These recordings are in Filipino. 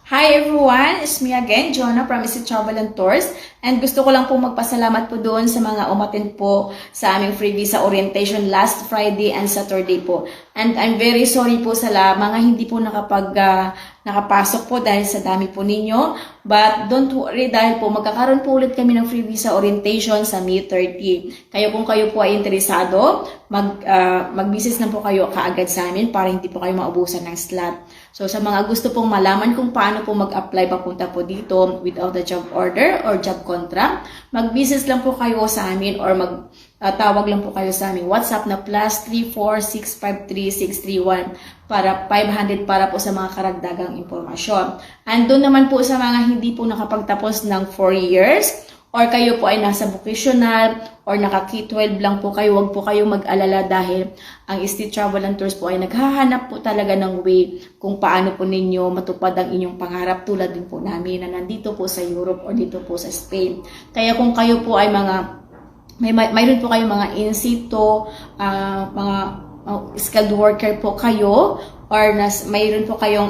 Hi everyone! It's me again, Jonah from Easy Travel and Tours. And gusto ko lang po magpasalamat po doon sa mga umattend po sa aming free visa orientation last Friday and Saturday po. And I'm very sorry po sa mga hindi po nakapasok po dahil sa dami po ninyo. But don't worry dahil po magkakaroon po ulit kami ng free visa orientation sa May 30. Kaya kung kayo po ay interesado, mag-visit na po kayo kaagad sa amin para hindi po kayo maubusan ng slot. So sa mga gusto pong malaman kung paano po mag-apply papunta po dito without a job order or job contract, mag-visit lang po kayo sa amin or tawag lang po kayo sa aming WhatsApp na +3465361 para 500 para po sa mga karagdagang impormasyon. And doon naman po sa mga hindi po nakapagtapos ng 4 years or kayo po ay nasa vocational or naka-K-12 lang po kayo, huwag po kayo mag-alala dahil ang Easy Travel and Tours po ay naghahanap po talaga ng way kung paano po ninyo matupad ang inyong pangarap tulad din po namin na nandito po sa Europe or dito po sa Spain. Kaya kung kayo po ay mayroon po kayong mga in situ, mga skilled worker po kayo or mayroon po kayong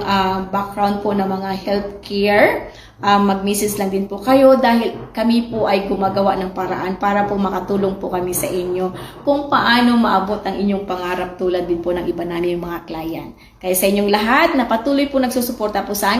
background po na mga healthcare, mag-message lang din po kayo dahil kami po ay gumagawa ng paraan para po makatulong po kami sa inyo kung paano maabot ang inyong pangarap tulad din po ng iba namin mga client. Kaya sa inyong lahat na patuloy po nagsusuporta po sa amin,